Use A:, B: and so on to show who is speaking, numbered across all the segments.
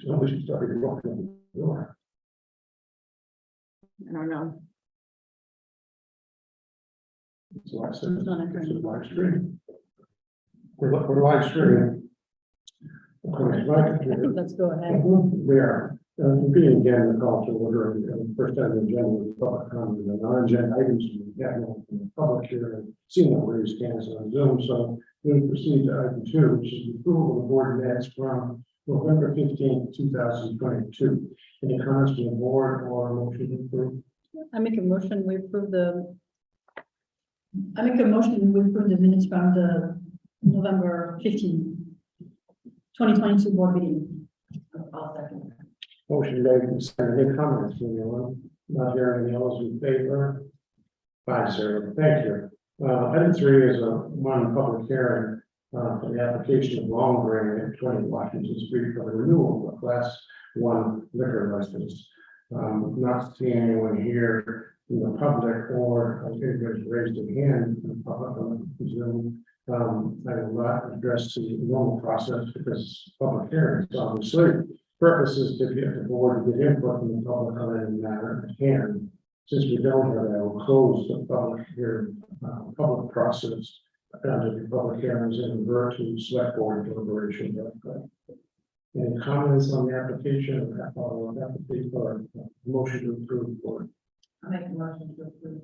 A: Nobody started walking on the door.
B: I don't know.
A: It's live
B: It's not a
A: it's a live stream. We're live streaming.
B: I think let's go ahead.
A: We are, being again, the call to order, and first item on the agenda is public comment, and non-agenda items, we have no from the public here, and seeing no raised hands on Zoom, so we'll proceed to item 2, which is the approval of the board minutes from November 15th, 2022. Any comments from the board or a motion to approve?
B: I make a motion, we approve the. I make a motion, we approve the minutes from the November 15, 2022 board meeting. I'll second.
A: Motion made and seconded. Any comments from anyone? Not hearing any, all those in favor? 5-0. Thank you. Item 3 is one public hearing for the application of Long Grain at 20 Washington Street for the renewal of a Class 1 liquor license. Not seeing anyone here in the public or anybody's raised their hand in the public on Zoom. I will not address the normal process because public hearings, obviously, purpose is to get the board to get input from the public on any matter at hand. Since we don't have that, I will close the public hearing, public process under the public hearings and revert to select board deliberation. Any comments on the application or application or motion to approve board?
B: I make a motion to approve.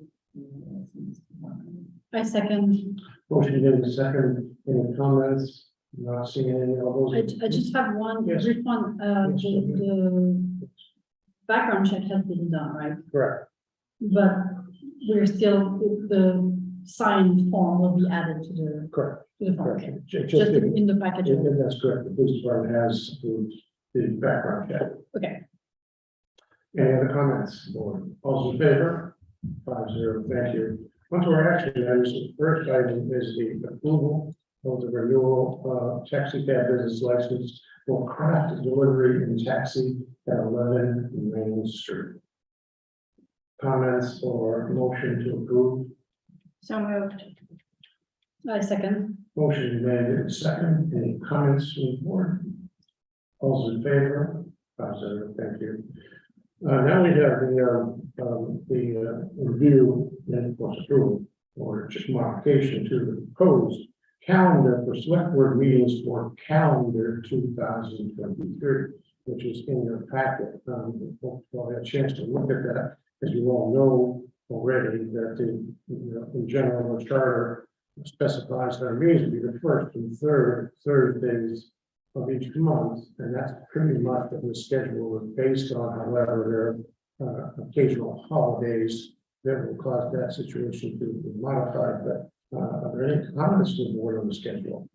B: I second.
A: Motion made in second. Any comments? Not seeing any of those.
B: I just have one,
A: Yes.
B: brief one,
A: Yes.
B: the background check has been done, right?
A: Correct.
B: But we're still, the signed form will be added to the,
A: Correct.
B: to the form,
A: Correct.
B: okay?
A: Just
B: Just in the package.
A: that's correct. The police department has approved the background check.
B: Okay,
A: Any other comments, board? All in favor? 5-0. Thank you. On to our action items. The first item is the approval of the renewal taxi cab business license for craft delivery and taxi at 11 Main Street. Comments or motion to approve?
B: so moved. I second.
A: Motion made in second. Any comments from the board? All in favor? 5-0. Thank you. Now we have the review and of course approval or just modification to the proposed calendar for select board meetings for calendar 2023, which is in your packet. We'll have a chance to look at that, as you all know already that in general, the charter specifies that our meetings will be the first and third Thursdays of each month, and that's pretty much what the schedule is based on. However, there are occasional holidays that will cause that situation to be modified. But are there any comments to the board on the schedule?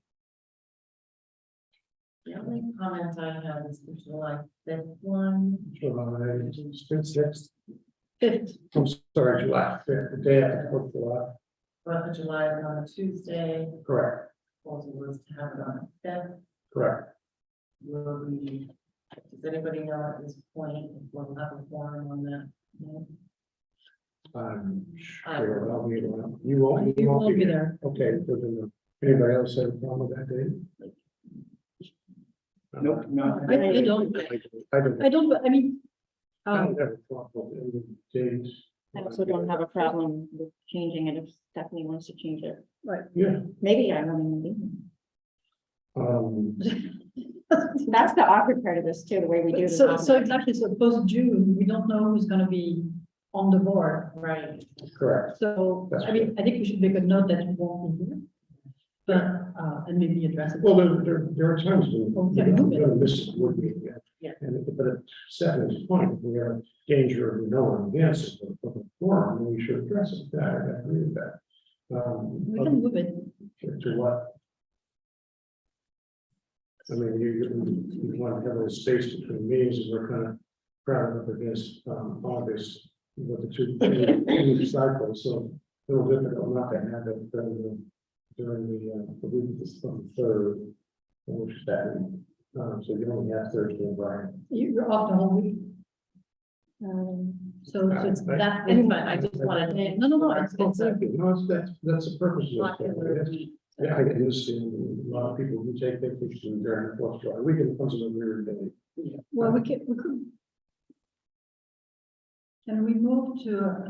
C: The only comment I have is the July 5th one.
A: July 6th.
B: Fifth,
A: I'm sorry, July 5th, the day after 4th of July.
C: Fourth of July is on a Tuesday.
A: Correct,
C: Proposal was to have it on the 5th.
A: correct.
C: Will we, does anybody know at this point if we'll have a forum on that? No?
A: Sure, I'll be around. You won't,
B: you won't be there.
A: Okay, so then, anybody else have a problem with that day?
D: Nope, no.
B: I don't,
A: I don't
B: but I mean,
A: have a problem with any days.
E: I also don't have a problem with changing it if Stephanie wants to change it.
A: Yeah.
E: Maybe I won't even
A: Um,
E: be. That's the awkward part of this too, the way we do this.
B: so exactly, so post June, we don't know who's gonna be on the board.
C: Right.
A: correct.
B: So,
A: That's
B: I mean, I think we should make a note that you won't be here. But, and maybe address it.
A: Well, there are times when
B: Okay.
A: you're gonna miss it, would be,
C: Yeah.
A: And, but at Stephanie's point, we are in danger of knowing the answer of the forum, and we should address it. That, I agree with that.
B: We can move it.
A: To what? I mean, you want to have a space between meetings, and we're kind of crowded up against, August, with the two cycles, so a little difficult not to have it during the week of the third, which is that, so you only have Thursday and Friday.
B: You're off the whole week. So it's that.
C: It's fine. I just wanted to.
B: No, it's,
A: Thank you. No, that's the purpose of
C: Popular
A: this.
C: week.
A: Yeah, I understand a lot of people who take vacation during the 4th of July weekend, comes in a weird day.
B: well, Well, we could. Can we move to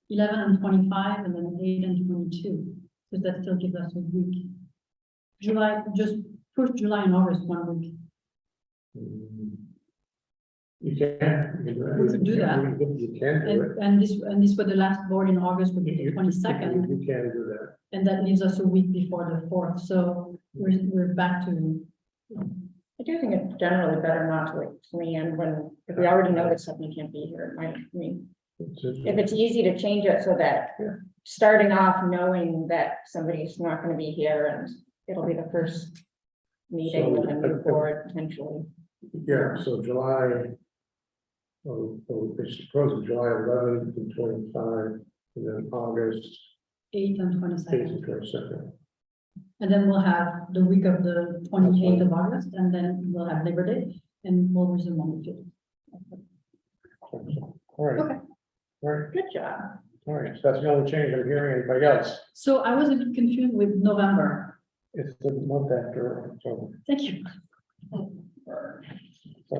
B: 11 and 25 and then 8 and 22? Because that still gives us a week. July, just push July and August 1 week.
A: You can.
B: We could do that.
A: You can do it.
B: And this for the last board in August would be the 22nd,
A: You can do that.
B: and that leaves us a week before the 4th. So we're back to.
E: I do think it's generally better not to like plan when, if we already know that something can't be here, it might, I mean, if it's easy to change it so that starting off knowing that somebody's not gonna be here and it'll be the first meeting
A: So,
E: and then move forward potentially.
A: Yeah, so July. It's supposed July 11th and 25, and then August
B: 8th and
A: 8th
B: 22nd.
A: and 22nd.
B: And then we'll have the week of the 28th of August, and then we'll have Labor Day, and we'll resume on the 5th.
A: All right.
B: Okay.
A: All right,
E: Good job.
A: all right, so that's the only change I'm hearing. Anybody else?
B: So I was a bit confused with November.
A: It's the month after October.
B: Thank you.
A: Sorry.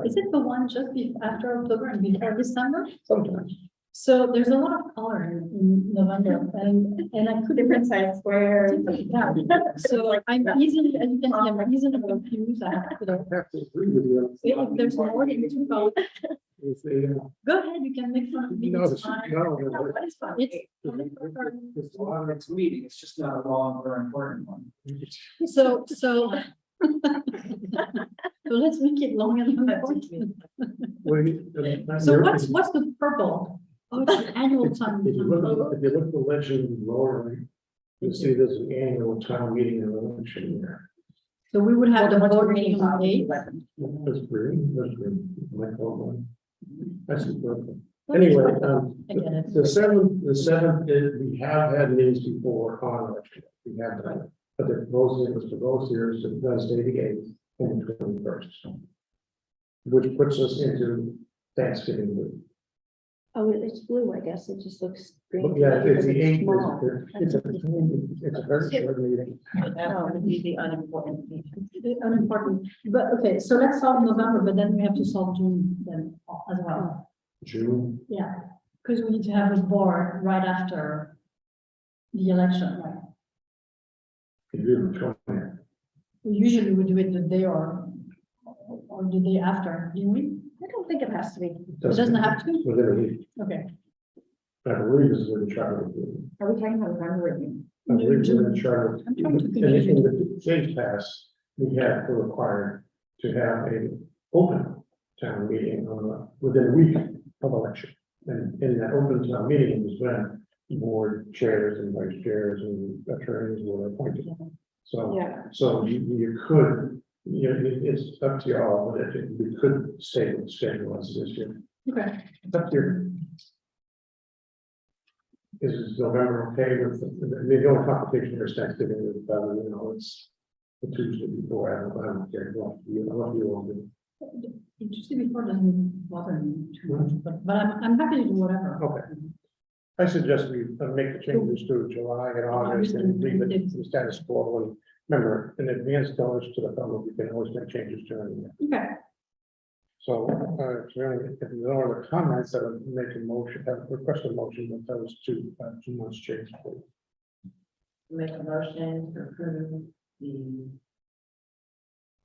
B: Is it the one just after October and before December?
A: Sometimes.
B: So there's a lot of color in November, and I couldn't.
E: Different size squares.
B: Yeah. So I'm easily, as you can see, I'm easily confused. I have to,
A: I have to agree with you.
B: if there's more than two colors,
A: It's the,
B: go ahead, you can make fun of me.
A: no,
B: It's
A: it's,
B: fine.
A: no,
B: It's fine. It's
A: it's
D: It's a long next meeting, it's just not a long or important one.
B: so. So let's make it long and important. So what's the purple? Oh, it's the annual time.
A: If you look at the legend lower, right, you'll see there's an annual town meeting and election there.
B: So we would have the
E: What's
B: board
E: remaining
B: meeting on
E: on
B: the 8th.
A: That's green, that's green. My fault, one. That's the purple. Anyway,
B: I get it.
A: the seventh, we have had meetings before on election. We have done, but the proposal was for both years, it does stay the 8th and the 21st. Which puts us into Thanksgiving week.
E: Oh, it's blue, I guess. It just looks green.
A: But yeah, it's the
E: because
A: 8th,
E: small.
A: it's a very short meeting.
C: That would be the unimportant meeting.
B: Unimportant, but okay, so let's solve November, but then we have to solve June then as well.
A: June,
B: Yeah, because we need to have a board right after the election, right?
A: you do the 20th.
B: Usually we do it the day or the day after, do we?
E: I don't think it has to be.
B: It doesn't have to?
A: Within a week.
B: Okay.
A: I believe this is what the charter would do.
E: Are we talking about November?
A: I believe it's in the charter.
B: I'm trying to
A: In
B: confuse
A: in the change pass, we have required to have a open town meeting within a week of election. And in that open town meeting was when board chairs and vice chairs and attorneys were appointed. So,
E: Yeah.
A: so you could, it's up to y'all, but we could stay with the schedule as it is here.
B: Okay,
A: It's up to you. Is November okay with, the only complication here is Thanksgiving, is, it's the Tuesday before, I don't care, what you all do.
B: Tuesday before doesn't bother me too much, but I'm happy to do whatever.
A: Okay. I suggest we make the changes to July and August and leave it to the status quo. And remember, in advance notice to the public, we can always make changes during the year.
B: Okay,
A: So, if there are no other comments, I would make a motion, request a motion that those 2 months change.
C: Make a motion to approve the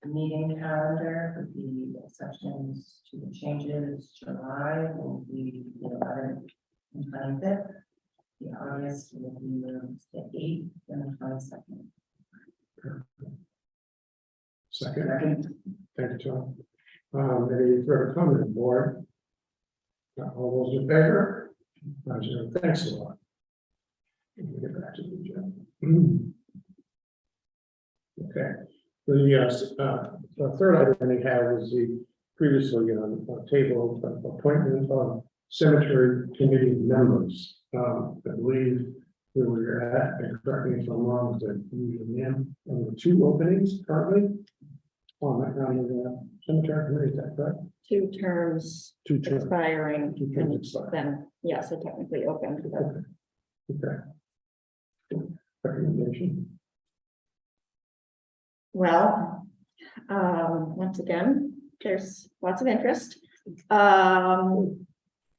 C: meeting calendar with the exceptions to the changes. July will be the 11th and 25th. The August will be the 8th and the 22nd.
A: Second, thank you, Tom. Any further comment, board? All those in favor? Thanks a lot. Let me get back to the agenda. Okay, the third item we have is the previously table appointment of cemetery committee members. I believe where we're at, and correct me if I'm wrong, that we have 2 openings currently on the cemetery committee, is that correct?
E: 2 terms
A: 2 terms.
E: expiring.
A: 2 terms
E: and
A: expiring.
E: Then, yeah, so technically open. but-
A: Okay. Recommendation.
E: Well, once again, there's lots of interest.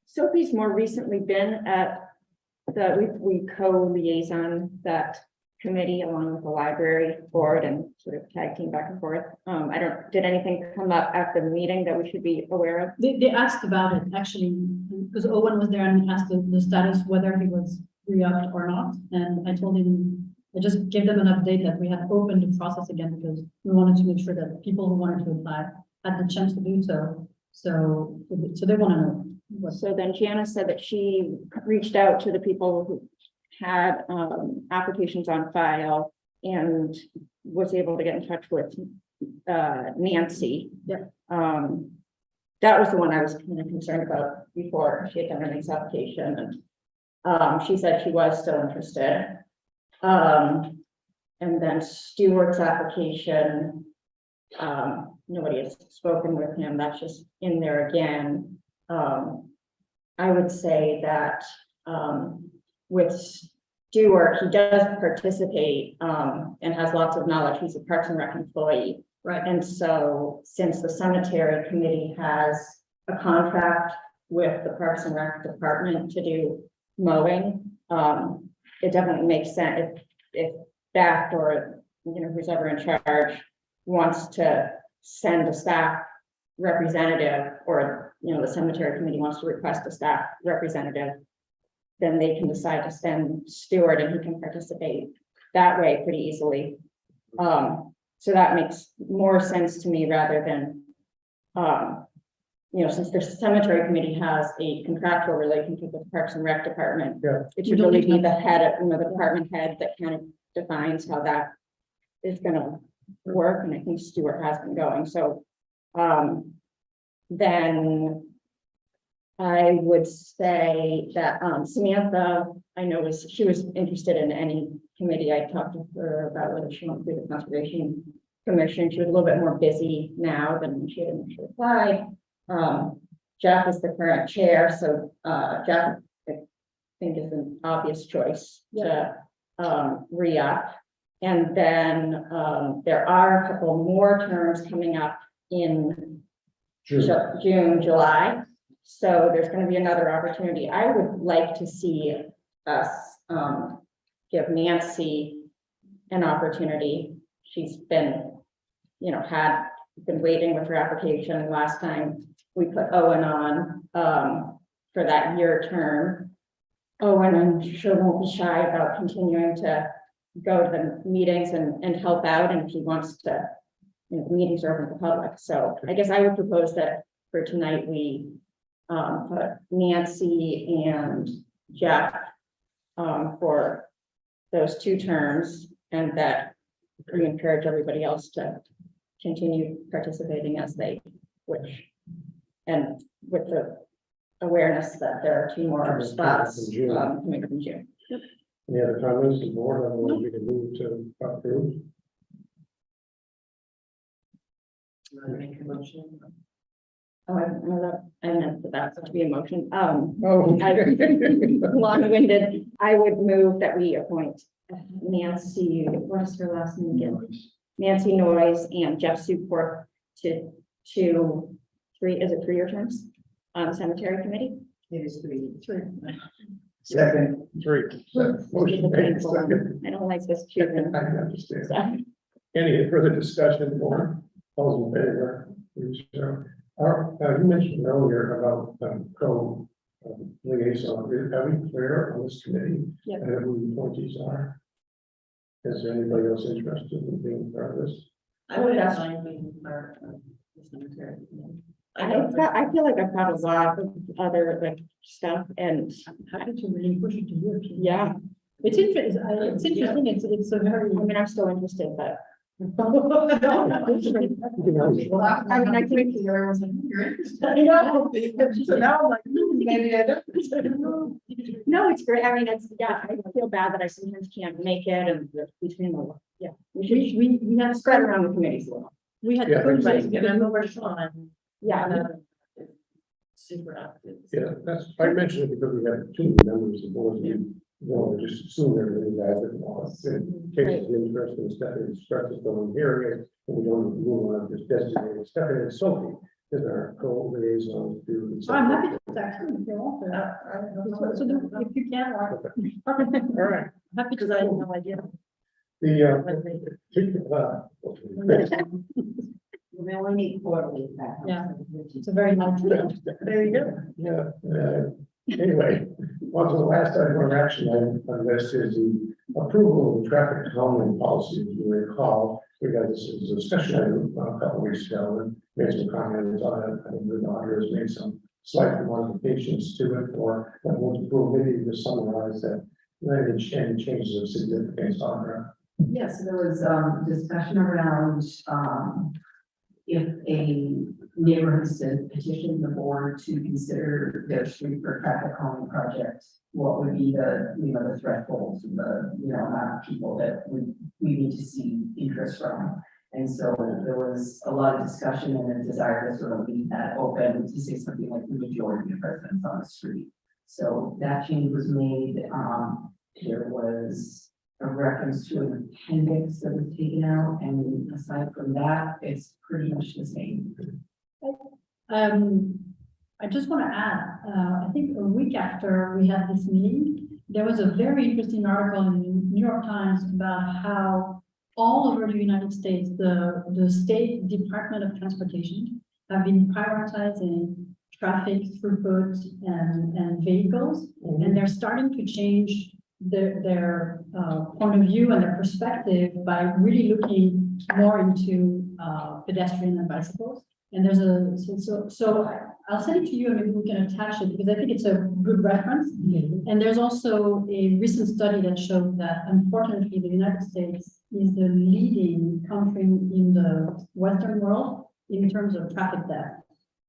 E: Sophie's more recently been at we co-liaison that committee along with the library board and sort of tag team back and forth. Did anything come up at the meeting that we should be aware of?
B: They asked about it actually, because Owen was there and asked the status, whether he was re-upped or not. And I told him, I just gave them an update that we had opened the process again because we wanted to make sure that people who wanted to apply had the chance to do so. So they want to know.
E: So then Janice said that she reached out to the people who had applications on file and was able to get in touch with Nancy.
B: Yeah.
E: That was the one I was kind of concerned about before she had done her next application, and she said she was still interested. And then Stewart's application, nobody has spoken with him. That's just in there again. I would say that with Stewart, he does participate and has lots of knowledge. He's a Parks and Rec employee.
B: Right.
E: And so since the cemetery committee has a contract with the Parks and Rec department to do mowing, it definitely makes sense if Beth or who's ever in charge wants to send a staff representative, or the cemetery committee wants to request a staff representative, then they can decide to send Stewart and he can participate that way pretty easily. So that makes more sense to me rather than, since the cemetery committee has a contractual relationship with the Parks and Rec department,
A: Yeah.
E: it should really be the head of, the department head that kind of defines how that is gonna work, and I think Stewart has been going, so then I would say that Samantha, I know she was interested in any committee. I talked to her about whether she wanted to do the Conservation Commission. She was a little bit more busy now than when she had initially applied. Jeff is the current chair, so Jeff, I think, is an obvious choice to re-up. And then there are a couple more terms coming up in June, July. So there's going to be another opportunity. I would like to see us give Nancy an opportunity. She's been, been waiting with her application. Last time we put Owen on for that year term. Owen, I'm sure, won't be shy about continuing to go to the meetings and help out. And if he wants to, the meetings are open to the public. So I guess I would propose that for tonight, we put Nancy and Jeff for those 2 terms, and that we encourage everybody else to continue participating as they wish. And with the awareness that there are 2 more spots coming up in June.
A: Any other comments on the board? Otherwise, we can move to approve.
C: Make a motion.
E: Oh, I meant for that to be a motion.
A: Oh.
E: Long-winded. I would move that we appoint Nancy, what is her last name again? Nancy Noyes and Jeff Suport to 3-year terms on the cemetery committee.
C: It is 3.
A: Second, 3. Motion made, second.
E: I don't like this choosing.
A: I understand.
E: So,
A: Any further discussion or all in favor? Please show. You mentioned earlier about liaison. Are we clear on this committee?
B: Yeah.
A: And who the appointees are? Is there anybody else interested in being part of this?
C: I would ask being part of the cemetery.
E: I feel like I've got a lot of other stuff, and
B: I'm happy to really push it to you.
E: yeah,
B: It's interesting. It's a very.
E: I mean, I'm still interested, but
A: You can always-
C: Well, I mean, I think you're interested. So now I'm like, maybe I don't.
E: no, it's great. I mean, I feel bad that I sometimes can't make it, and between the,
B: We have
E: spread around the committees a little.
B: We had.
A: Yeah,
B: co-chairs.
C: Remember where Sean.
E: Yeah,
C: Super active.
A: Yeah, I mentioned it because we have 2 members of the board. Just assume everything guys that lost in case of interest in Stephanie expresses the one hearing it. And we don't move on to just designate Stephanie and Sophie Is there a co-liaison to?
B: So I'm happy to actually, if you want to. So if you can,
A: All right.
B: happy
E: Because I have no idea.
C: We only need quarterly.
B: Yeah. It's a very nice.
E: There you go.
A: Yeah, anyway, on to the last item of action on this is the approval of the traffic calming policy. As you recall, we got this as a discussion item a couple of weeks ago and made some comments on it. I think the auditor has made some slight modifications to it or that will approve. Maybe just summarize that. Any changes of significance on there.
C: Yes, there was discussion around if a neighborhood petitioned the board to consider their street for traffic calming project, what would be the, the thresholds, the, amount of people that we need to see interest from. And so there was a lot of discussion and a desire to sort of leave that open to say something like the majority of residents on the street. So that change was made. There was a reference to an appendix that was taken out, and aside from that, it's pretty much the same.
B: I just want to add, I think a week after we had this meeting, there was a very interesting article in the New York Times about how all over the United States, the State Department of Transportation have been prioritizing traffic throughput and vehicles, and they're starting to change their point of view and their perspective by really looking more into pedestrian and bicycles. And there's so I'll send it to you and maybe we can attach it because I think it's a good reference. And there's also a recent study that showed that unfortunately the United States is the leading country in the Western world in terms of traffic death.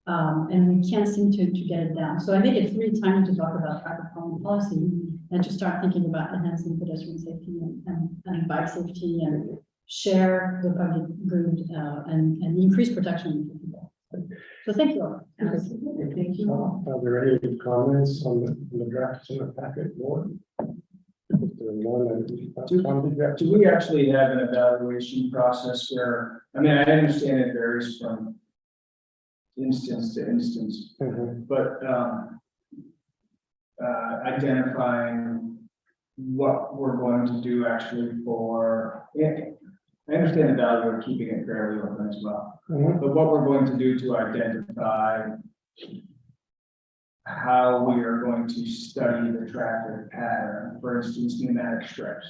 B: And we can't seem to get it down. So I think it's really time to talk about traffic calming policy and to start thinking about enhancing pedestrian safety and bike safety and share the public good and increase protection for people. So thank you all.
C: Thank you all.
A: Are there any comments on the drafts in the packet more?
D: Do we actually have an evaluation process where, I mean, I understand it varies from instance to instance, but identifying what we're going to do actually for, I understand the value of keeping it fairly open as well, but what we're going to do to identify how we are going to study the traffic pattern, for instance, pneumatic strips.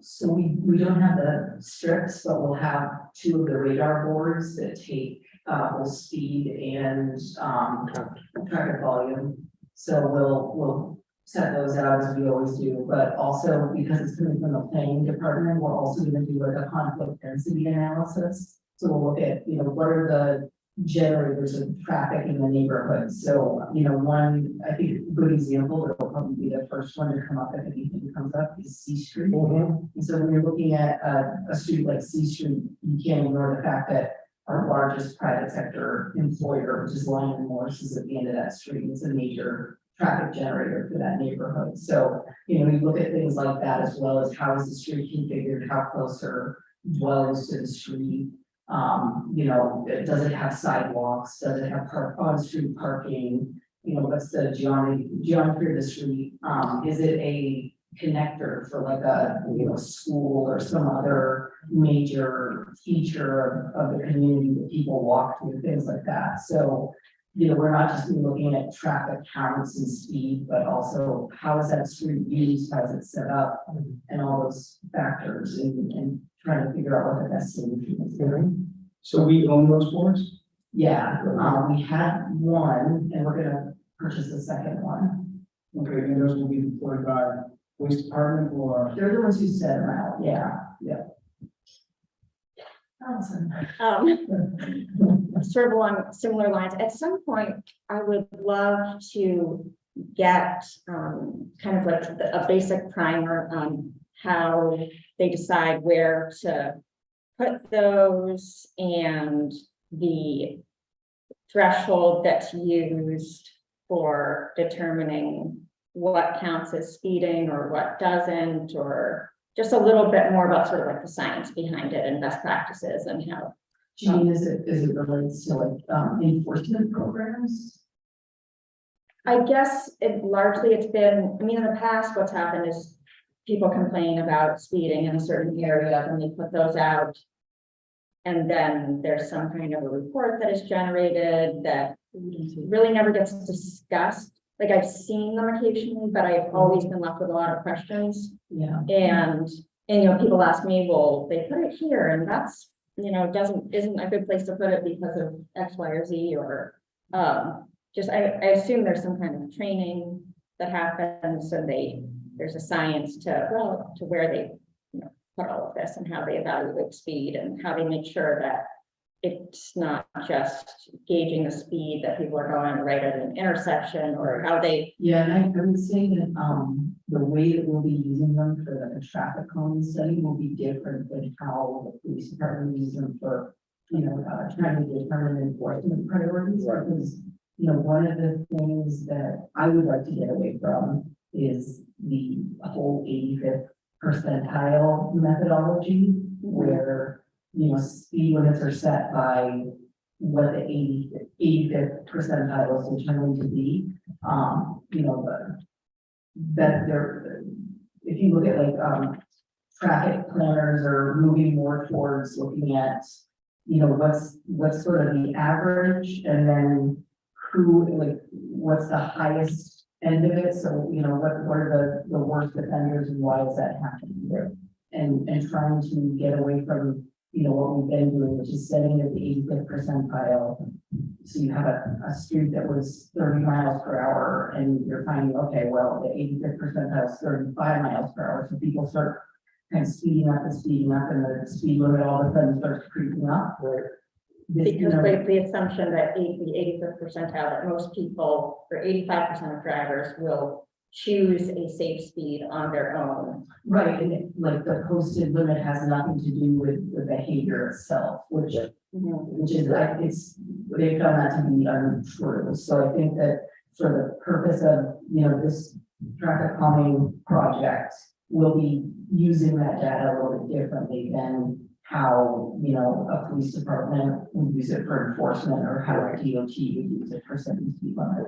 C: So we don't have the strips, but we'll have 2 of the radar boards that take both speed and traffic volume. So we'll set those out as we always do, but also because it's coming from the planning department, we're also going to do like a conflict density analysis. So we'll look at, what are the generators of traffic in the neighborhood. So, one, I think a good example that will probably be the first one to come up if anything comes up is C Street. And so when you're looking at a street like C Street, you can't ignore the fact that our largest private sector employer, which is Lion and Morris, is at the end of that street. It's a major traffic generator for that neighborhood. So, you look at things like that as well as how is the street configured, how close are dwellings to the street. Does it have sidewalks? Does it have on-street parking? What's the geometry of the street? Is it a connector for like a, school or some other major feature of the community that people walk through, things like that. So, we're not just looking at traffic counts and speed, but also how is that street used, how is it set up, and all those factors, and trying to figure out what the best solution is.
D: So we own those boards?
C: Yeah, we had one, and we're gonna purchase the second one.
D: Okay, and those will be deployed by police department or?
C: They're the ones who set them out, yeah. Allison.
E: Sort of along similar lines, at some point, I would love to get kind of like a basic primer on how they decide where to put those and the threshold that's used for determining what counts as speeding or what doesn't, or just a little bit more about sort of like the science behind it and best practices and how
C: Do you mean, is it relates to like, enforcement programs?
E: I guess it's been, I mean, in the past, what's happened is people complain about speeding in a certain area and they put those out. And then there's some kind of a report that is generated that really never gets discussed. Like I've seen them occasionally, but I've always been left with a lot of questions.
C: Yeah.
E: And you know, people ask me, well, they put it here and that's, you know, isn't a good place to put it because of X, Y, or Z, or just, I assume there's some kind of training that happens, so there's a science to where they, you know, put all of this and how they evaluate speed and how they make sure that it's not just gauging the speed that people are going right at an intersection, or how they.
C: Yeah, and I would say that, the way that we'll be using them for the traffic calming study will be different than how the police department uses them for, you know, trying to determine enforcement priorities.
A: Right.
C: Because, you know, one of the things that I would like to get away from is the whole 85th percentile methodology, where, you know, speed limits are set by what the 85th percentile is determined to be. You know, that there, if you look at like, traffic planners are moving more towards looking at, you know, what's sort of the average, and then what's the highest end of it. So, you know, what are the worst offenders and why is that happening?
A: Right.
C: And trying to get away from, you know, what we've been doing, which is setting at the 85th percentile. So you have a street that was 30 miles per hour and you're finding, okay, well, the 85th percentile is 35 miles per hour. So people start kind of speeding up, and the speed limit all of a sudden starts creeping up.
A: Right.
E: Because the assumption that the 85th percentile, that most people, or 85% of drivers will choose a safe speed on their own.
C: Right, and like the posted limit has nothing to do with the behavior itself, which is like, they've found that to be untrue. So I think that for the purpose of, you know, this traffic calming project, we'll be using that data a little bit differently than how, you know, a police department would use it for enforcement, or how a DOT would use it for setting speed limit.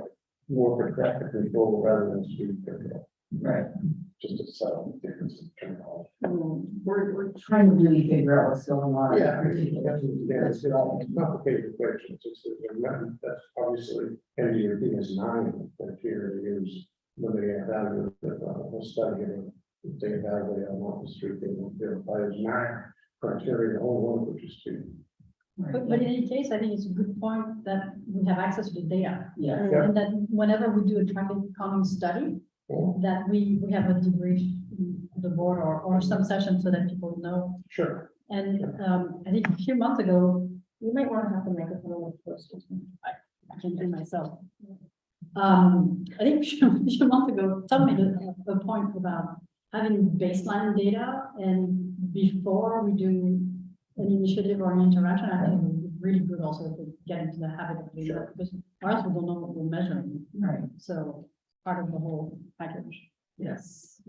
A: More for traffic control rather than speed control,
C: Right.
A: just a subtle difference in terminology.
C: We're trying to really figure out what's going on.
A: Yeah, it's a complicated question, it's just that that's obviously, NDOT has 9 criteria to use when they evaluate the study, and if they evaluate on what the street, they will verify there's 9 criteria, only one of which is speed.
B: But in any case, I think it's a good point that we have access to the data.
C: Yeah.
A: Yeah.
B: And that whenever we do a traffic calming study, that we have a debrief of the board or some session so that people know.
A: Sure.
B: And I think a few months ago,
E: You might want to have the microphone close.
B: I can do myself. I think a few months ago, Tom made a point about having baseline data, and before we do an initiative or an interaction, I think it would be really good also to get into the habit of doing that, because or else we don't know what we're measuring.
C: Right.
B: So part of the whole package.
C: Yes.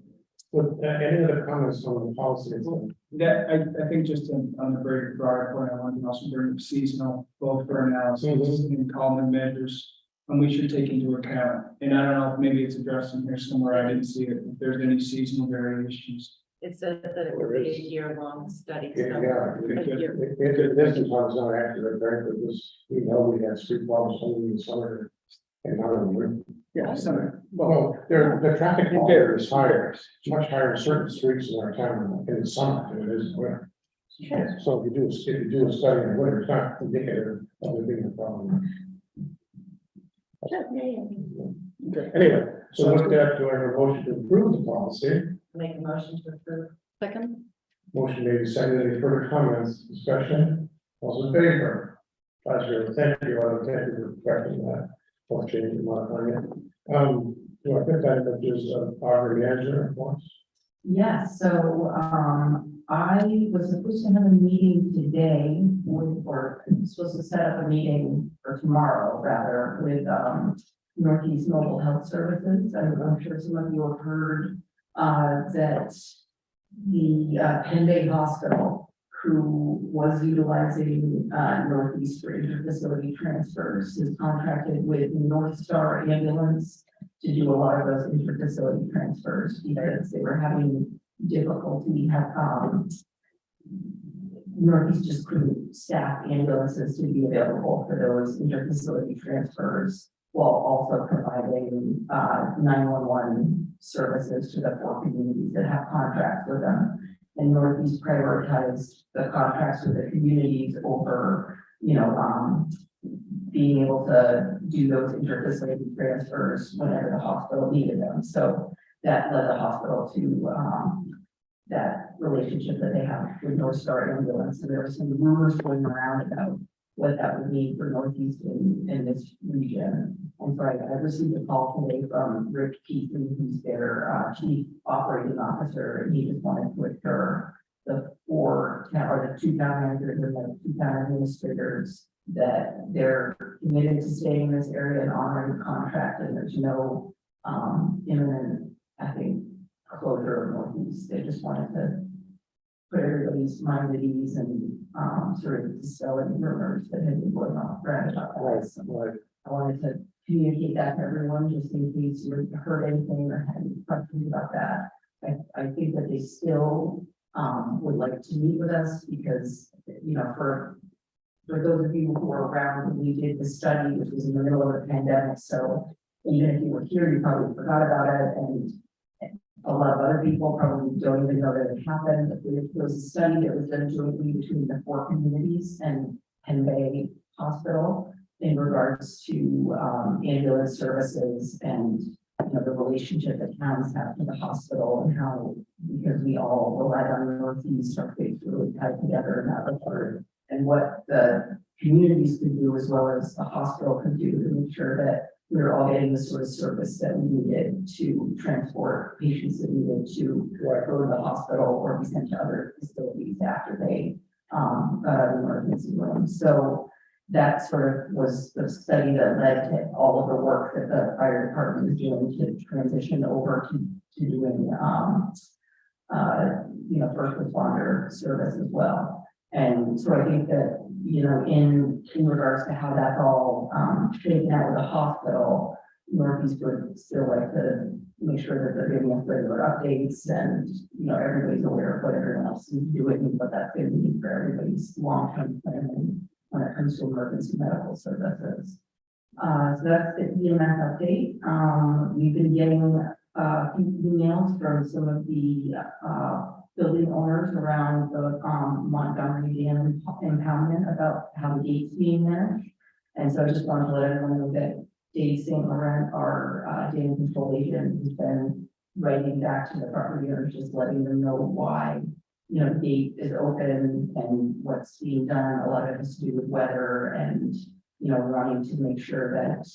A: With any other comments on the policies?
D: That, I think just on the very broader point, I wanted to also bring up seasonal, both for analysis and common measures. And we should take into account, and I don't know if maybe it's addressed in here somewhere, I didn't see it, if there's any seasonal variations.
F: It says that it would be a year-long study. so
A: Yeah,
F: a year-
A: this is not accurate, right, because we know we have street problems only in summer and not in winter.
D: Yeah, summer.
A: Well, the traffic volume is higher, it's much higher in certain streets in our town in the summer than it is in winter. So if you do a study in winter, it's not indicative of there being a problem. Anyway, so with that, do I have a motion to approve the policy?
C: Make a motion to approve.
B: Second,
A: Motion made, seconded, any further comments, discussion, all in favor? Pleasure, thank you, thank you for correcting that, or changing, modifying it. Do I think that is our manager, of course?
C: Yes, so, I was supposed to have a meeting today or supposed to set up a meeting for tomorrow, rather, with, Northeast Mobile Health Services. I'm sure some of you have heard, that the Penn Bay Hospital who was utilizing Northeast for interfacility transfers, is contracted with North Star Ambulance to do a lot of those interfacility transfers because they were having difficulty, Northeast just couldn't staff ambulances to be available for those interfacility transfers while also providing 911 services to the 4 communities that have contracts with them. And Northeast prioritized the contracts with the communities over, being able to do those interfacility transfers whenever the hospital needed them. So that led the hospital to that relationship that they have with North Star Ambulance. So there were some rumors going around about what that would mean for Northeast in this region. And so I received a call today from Rick Keaton, who's their chief operating officer, and he just wanted to assure the 2 town managers and the 2 town administrators that they're committed to staying in this area and honoring the contract, and there's no imminent, I think, closure of Northeast. They just wanted to put everybody's mind at ease and sort of dispel any rumors that had been going on around about that. So I wanted to communicate that to everyone, just in case you heard anything or had any questions about that. I think that they still would like to meet with us because, for those of you who were around when we did the study, which was in the middle of the pandemic, so even if you were here, you probably forgot about it, and a lot of other people probably don't even know that it happened. But there was a study that was done jointly between the 4 communities and Penn Bay Hospital in regards to ambulance services and the relationship that towns have to the hospital, and how, because we all relied on the Northeast, our faiths really tied together in that regard, and what the communities could do as well as the hospital could do to make sure that we were all getting the sort of service that we needed to transport patients that needed to go to the hospital or be sent to other facilities after they got out of the emergency room. So that sort of was the study that led to all of the work that the fire department is doing to transition over to doing, first responder service as well. And so I think that, in regards to how that's all taken out with the hospital, Northeast would still like to make sure that they're giving us regular updates and, everybody's aware of what everyone else is doing and what that's going to mean for everybody's long-term planning when it comes to emergency medical services. So that's the EMS update. We've been getting a few emails from some of the building owners around the Montgomery Dam impoundment about how the gate's being managed. And so I just wanted to let everyone know that Dave St. Laurent, our dam control agent, has been writing back to the property owners, just letting them know why, the gate is open and what's being done. A lot of it has to do with weather and, wanting to make sure that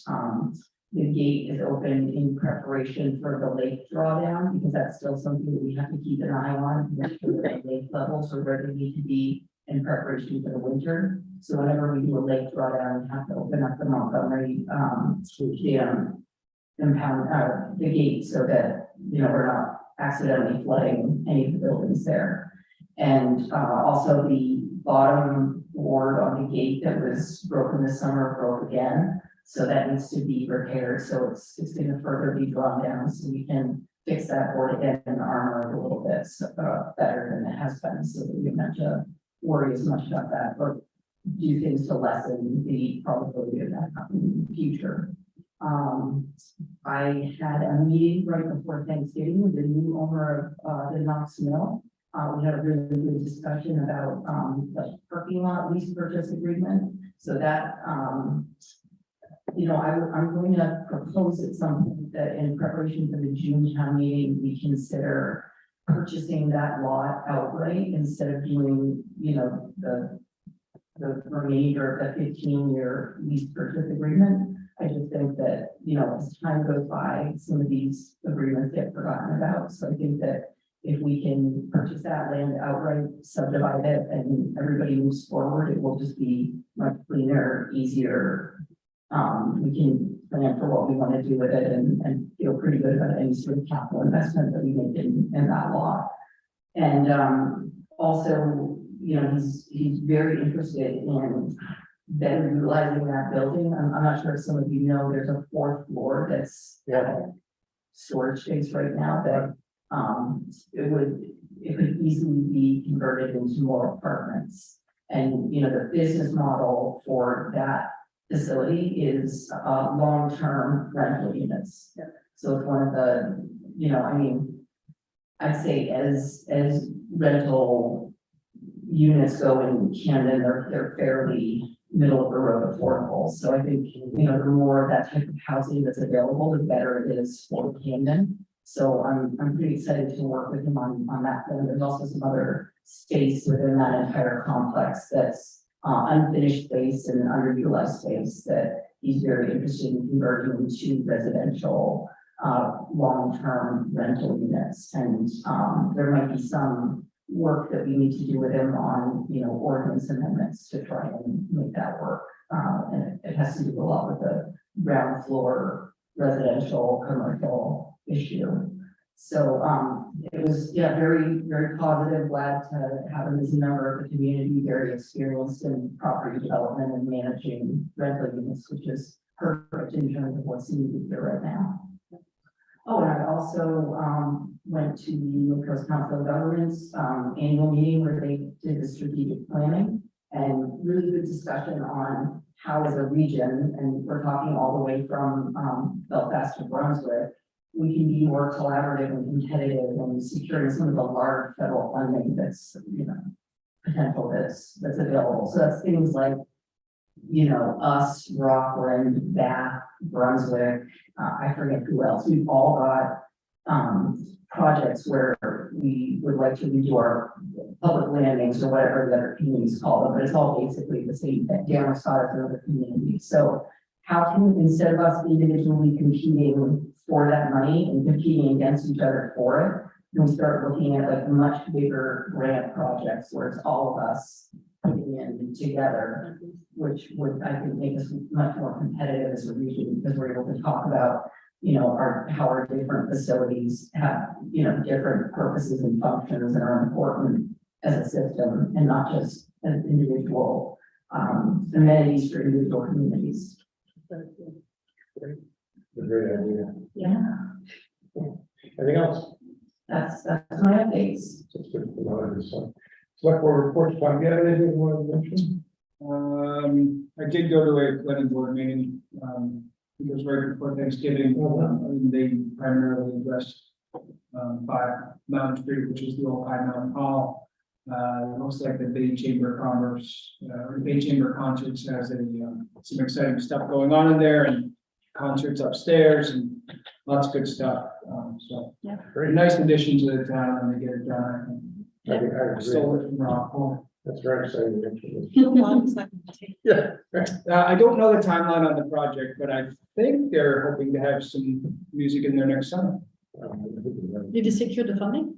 C: the gate is open in preparation for the lake drawdown, because that's still something that we have to keep an eye on, to make sure that the lake levels are where they need to be in preparation for the winter. So whenever we do a lake drawdown, we have to open up the Montgomery dam impound the gate so that we're not accidentally flooding any of the buildings there. And also the bottom board on the gate that was broken this summer broke again. So that needs to be repaired. So it's going to further be drawn down so we can fix that board again and armor it a little bit better than it has been, so that we don't have to worry as much about that or do things to lessen the probability of that happening in the future. I had a meeting right before Thanksgiving with the new owner of the Knox Mill. We had a really good discussion about the parking lot lease purchase agreement. So that I'm going to propose at some point that in preparation for the June town meeting, we consider purchasing that lot outright instead of doing, the remainder of the 15-year lease purchase agreement. I just think that, as time goes by, some of these agreements get forgotten about. So I think that if we can purchase that land outright, subdivide it, and everybody moves forward, it will just be much cleaner, easier. We can plan for what we want to do with it and feel pretty good about any sort of capital investment that we make in that lot. And also, you know, he's very interested in better utilizing that building. I'm not sure if some of you know, there's a fourth floor that's storage space right now that, it could easily be converted into more apartments. And, you know, the business model for that facility is, long-term rental units.
B: Yeah.
C: So it's one of the, you know, I mean, I'd say as rental units go in Camden, they're fairly middle of the road affordable. So I think, you know, the more of that type of housing that's available, the better it is for Camden. So I'm pretty excited to work with him on that. And there's also some other space within that entire complex that's unfinished space and underutilized space that he's very interested in converting into residential long-term rental units. And there might be some work that we need to do with him on, you know, ordinance amendments to try and make that work. And it has to do a lot with the ground floor residential commercial issue. So it was, yeah, very, very positive. Glad to have him as a member of the community, very experienced in property development and managing rental units, which is perfect in terms of what's needed here right now. Oh, and I also went to the New Coast Council of Governments annual meeting where they did the strategic planning and really good discussion on how as a region, and we're talking all the way from Belfast to Brunswick, we can be more collaborative and competitive and securing some of the large federal funding that's, you know, potential that's available. So that's things like, you know, us, Rockland, Bath, Brunswick, I forget who else. We've all got projects where we would like to redo our public landings or whatever the other communities call them, but it's all basically the same thing. Danvers Scott is another community. So how can, instead of us individually competing for that money and competing against each other for it, can we start looking at like much bigger grant projects where it's all of us putting in together, which would, I think, make us much more competitive as a region because we're able to talk about, you know, how our different facilities have, you know, different purposes and functions that are important as a system and not just as individual amenities for individual communities.
A: Great idea.
C: Yeah,
A: Anything else?
C: that's my updates.
A: Just to promote this one. Select board reports, Tom, you have anything you want to mention?
D: I did go to a planning board meeting, it was right before Thanksgiving. They primarily addressed 5 Mountain Street, which is the old High Mountain Hall. Looks like the Bay Chamber of Commerce, or Bay Chamber Concerts has some exciting stuff going on in there and concerts upstairs and lots of good stuff. So
A: Great.
D: a nice addition to the town and they get it done.
A: I agree.
D: Stole it from Rockport.
A: That's very exciting. actually.
B: Yeah.
A: Yeah.
D: I don't know the timeline on the project, but I think they're hoping to have some music in there next summer.
B: Did you secure the funding?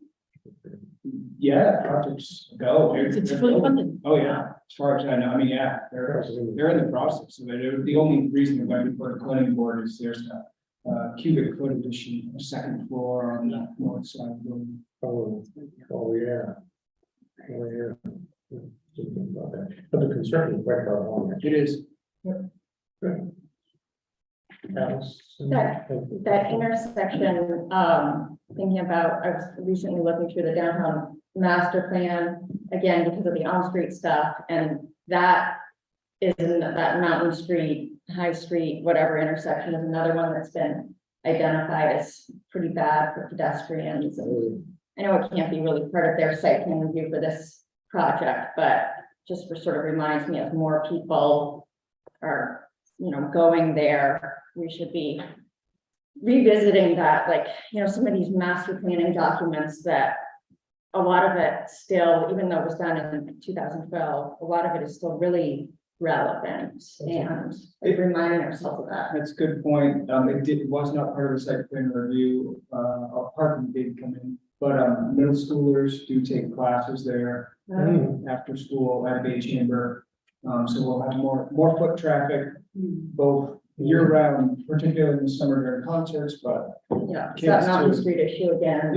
D: Yeah, projects go.
B: It's fully funded.
D: Oh, yeah, as far as I know, I mean, yeah, they're in the process of it. The only reason it went before the planning board is there's a cubic foot addition, a second floor on the north side of the building.
A: Oh, yeah. Oh, yeah. Thinking about that. But the construction is quite far along.
D: It is.
A: Good. Alice?
E: That intersection, thinking about, I was recently looking through the downtown master plan, again, because of the on-street stuff, and that is in that Mountain Street, High Street, whatever intersection is another one that's been identified as pretty bad for pedestrians. And I know it can't be really part of their site plan review for this project, but just for sort of reminds me of more people are, you know, going there. We should be revisiting that, like, you know, some of these master planning documents that a lot of it still, even though it was done in 2012, a lot of it is still really relevant and like, reminding ourselves of that.
D: That's a good point. It was not part of the site plan review, a parking did come in, but middle schoolers do take classes there after school at Bay Chamber. So we'll have more foot traffic, both year round, particularly in the summer during concerts, but
E: Yeah, it's
D: kids
E: that Mountain
D: too.
E: Street issue again.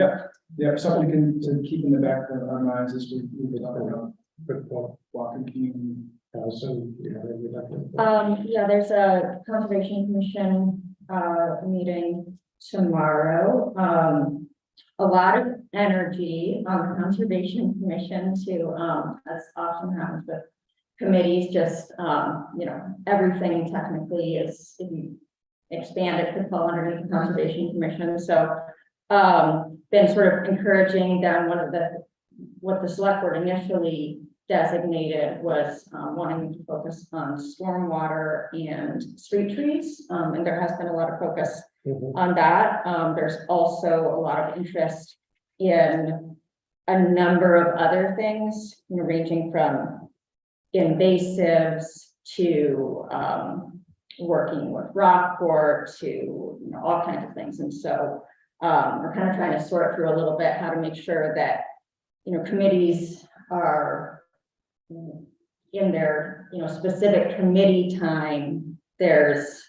D: Yeah, something to keep in the back of our minds as we talk about
A: Good point.
D: walking community.
A: Allison, you know, maybe that.
E: Yeah, there's a conservation commission, meeting tomorrow. A lot of energy on the conservation commission to, as often happens with committees, just, you know, everything technically is, if you expand it, could fall underneath the conservation commission. So, been sort of encouraging down what the select board initially designated was wanting to focus on stormwater and street trees. And there has been a lot of focus on that. There's also a lot of interest in a number of other things, you know, ranging from invasives to working with Rockport to, you know, all kinds of things. And so we're kind of trying to sort through a little bit how to make sure that, you know, committees are in their, you know, specific committee time. There's,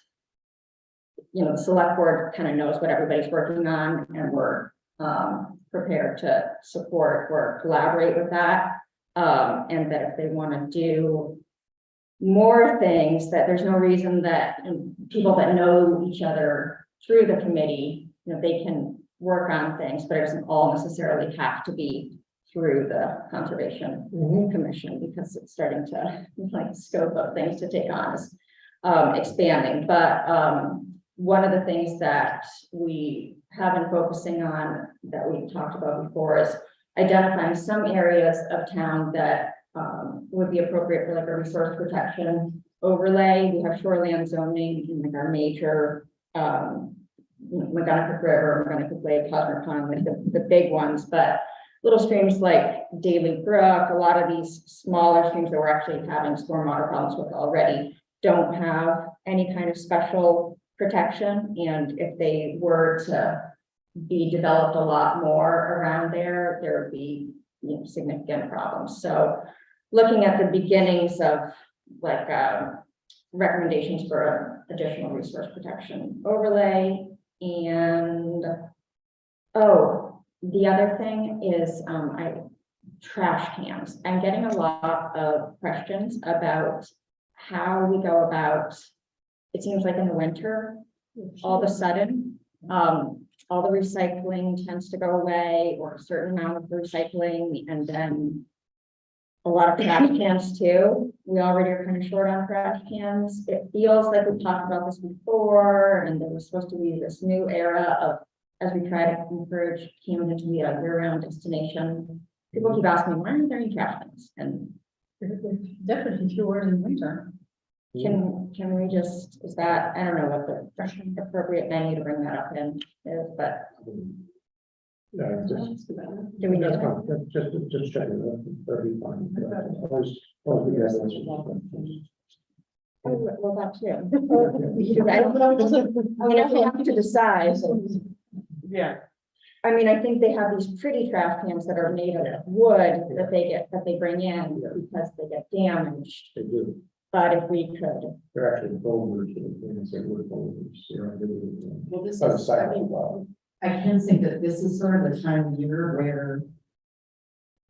E: you know, the select board kind of knows what everybody's working on, and we're prepared to support or collaborate with that. And that if they want to do more things, that there's no reason that people that know each other through the committee, you know, they can work on things, but it doesn't all necessarily have to be through the conservation commission, because it's starting to, like, scope of things to take on is expanding. But one of the things that we have been focusing on that we talked about before is identifying some areas of town that would be appropriate for like a resource protection overlay. We have shoreline zoning in like our major McGonagall River, McGonagall Lake, Hosmer Pond, like the big ones, but little streams like Daly Brook, a lot of these smaller streams that we're actually having stormwater problems with already don't have any kind of special protection. And if they were to be developed a lot more around there, there would be, you know, significant problems. So looking at the beginnings of like recommendations for additional resource protection overlay. And the other thing is trash cans. I'm getting a lot of questions about how we go about, it seems like in the winter, all of a sudden, all the recycling tends to go away, or a certain amount of recycling, and then a lot of trash cans too. We already are kind of short on trash cans. It feels like we've talked about this before, and there was supposed to be this new era of, as we try to encourage Camden to be a year-round destination. People keep asking me, why aren't there any trash cans? And
B: Definitely fewer in winter.
E: can we just, is that, I don't know what the appropriate venue to bring that up in is, but
A: Yeah, just,
E: do we
A: that's
E: need?
A: fine. Just check it out. That'll be fine. Always be good.
E: Well, that too. I don't know. I mean, if we have to decide.
F: Yeah.
E: I mean, I think they have these pretty trash cans that are made of wood that they bring in because they get damaged.
A: They do.
E: But if we could,
A: They're actually boulders, and they wood boulders.
C: Well, this
A: On the
C: is,
A: side
C: I
A: of the
C: mean,
A: wall.
C: I can think that this is sort of the time of year where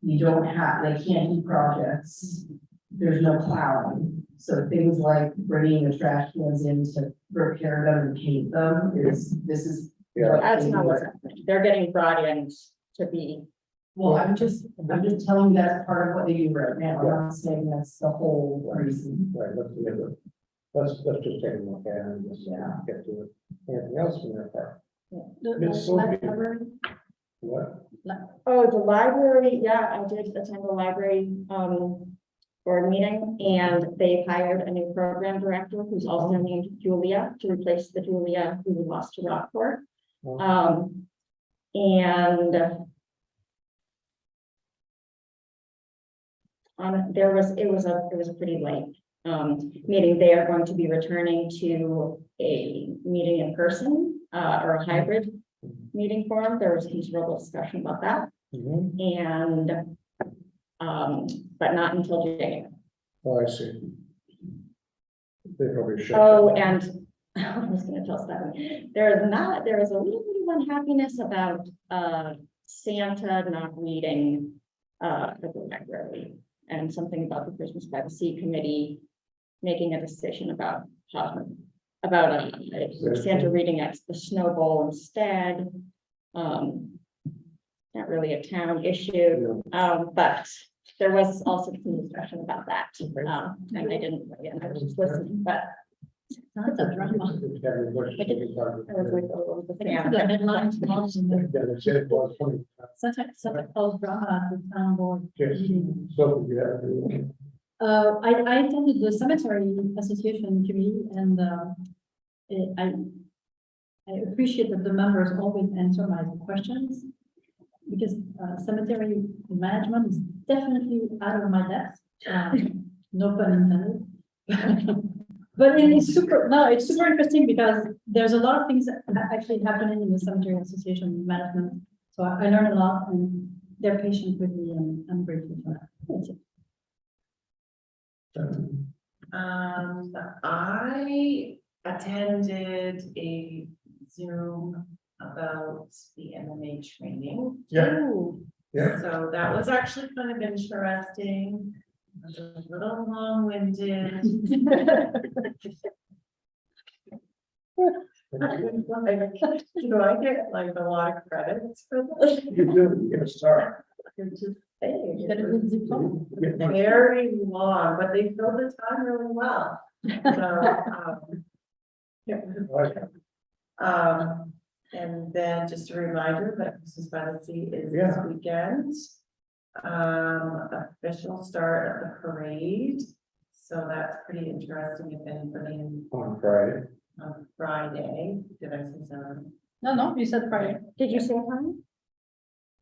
C: you don't have, they can't do projects. There's no plowing. So things like bringing the trash cans in to repair them and paint them this is.
A: Yeah.
C: what
E: that's
C: they
E: not
C: do.
E: what's happening. They're getting brought in to be,
C: Well, I'm just telling you that's part of what they do right now. I'm not saying that's the whole reason.
A: Right, let's just take a look at it and just get to it. Anything else from their part? It's so big. What?
E: oh, the library, yeah, I did attend the library, board meeting, and they've hired a new program director who's also named Julia to replace the Julia who we lost to Rockport. And it was a pretty light meeting. They are going to be returning to a meeting in person or a hybrid meeting form. There was considerable discussion about that, and but not until January.
A: Oh, I see. They probably should.
E: Oh, and I was going to tell Stephanie, there is a little bit of unhappiness about Santa not reading at the library. and something about the Christmas by the Sea Committee making a decision about Santa reading at the Snow Bowl instead. Not really a town issue, but there was also some discussion about that. And I didn't, again, I was just listening, but
B: That's a drama.
E: I was like, oh, the thing.
B: Yeah, the headlines, laws, and the-
A: Yeah, they said it was funny.
B: Such a close drama at the town board.
A: Yes.
B: meeting.
A: So, yeah.
B: I attended the cemetery association committee and, I appreciate that the members always answer my questions. Because, cemetery management is definitely out of my depth, no pun intended. But it's super interesting because there's a lot of things that are actually happening in the cemetery association management. So I learned a lot and they're patient with me and I'm grateful for that. That's it.
C: I attended a Zoom about the MMA training.
A: Yeah.
B: Ooh,
A: Yeah.
C: So that was actually kind of interesting. It was a little long-winded. Do I get like a lot of credits for this?
A: You do, you get a star.
C: I'm just saying,
B: you got a
C: it
B: good
C: was
B: diploma.
C: very long, but they filled the time really well. So, and then just a reminder that Christmas by the Sea is this
A: Yeah.
C: weekend. Official start of the parade. So that's pretty interesting if anybody
A: On Friday.
C: on Friday, did I say seven?
B: No, you said Friday.
E: Did you say time?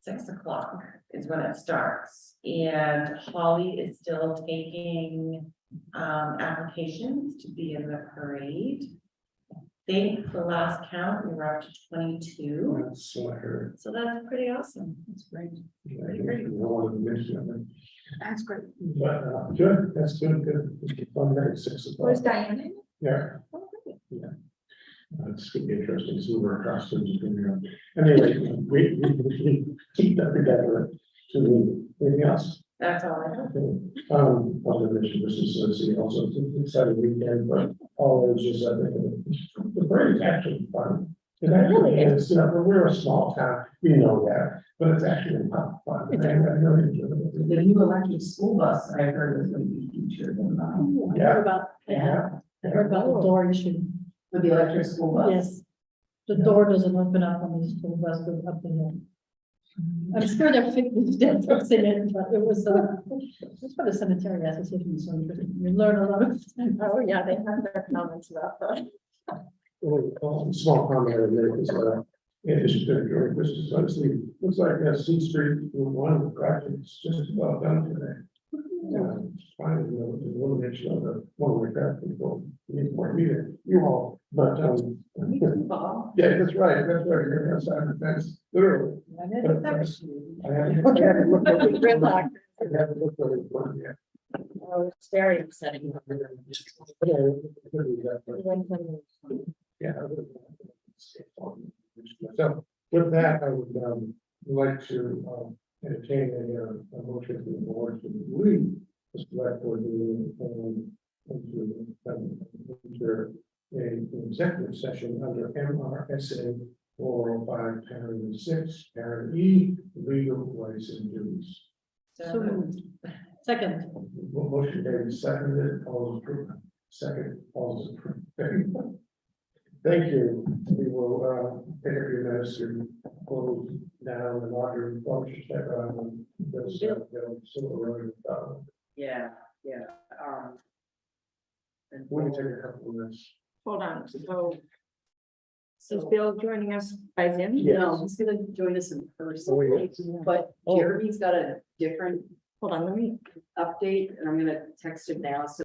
C: 6 o'clock is when it starts, and Holly is still taking applications to be in the parade. I think the last count, we were up to 22,
A: That's what I heard.
C: so that's pretty awesome.
B: That's great.
A: I wanted to mention it.
B: That's great.
A: But, good, that's good, good. It's fun day, 6 o'clock.
E: Where's Diana?
A: Yeah. It's gonna be interesting, see where our costumes are going to go. Anyway, we keep that together. To anything else?
C: That's all I have.
A: Other mission, this is also it's an exciting weekend, but all ages, I think, the parade is actually fun. It actually is, you know, we're a small town, we know that, but it's actually not fun. And I really enjoy it.
C: The new electric school bus I heard is going to be featured in
B: I
A: Yeah.
B: heard about, I heard about the door issue.
C: with the electric school bus.
B: Yes. The door doesn't open up when the school bus goes up the hill. I'm sure they're fixing it, but it was, it's for the cemetery association, so interesting. We learn a lot of things.
E: Oh, yeah, they have their comments about that.
A: Small comment there is, it is during Christmas, honestly, looks like C Street, one project's just about done today. Finally, you know, the elimination of the one way traffic control, need more meter, you all, but, yeah, that's right, you're outside the fence, literally. I haven't looked at it.
E: Gridlock.
A: I haven't looked at it one yet.
E: Oh, it's very upsetting.
A: Yeah. So with that, I would like to entertain a motion for the board to leave the select board meeting into an executive session under MRSA 405, parent 6, parent E, legal rights and duties.
B: So moved. Second.
A: Motion made, seconded, all those approved. Second, all those approved. Thank you. We will take a few minutes to close down the water function check on this.
C: Yeah.
A: We can take a couple of minutes.
E: Hold on, so is Bill joining us by Zoom?
G: No, he's gonna join us in person, but Jeremy's got a different
E: Hold on, let me.
G: update, and I'm gonna text him now, so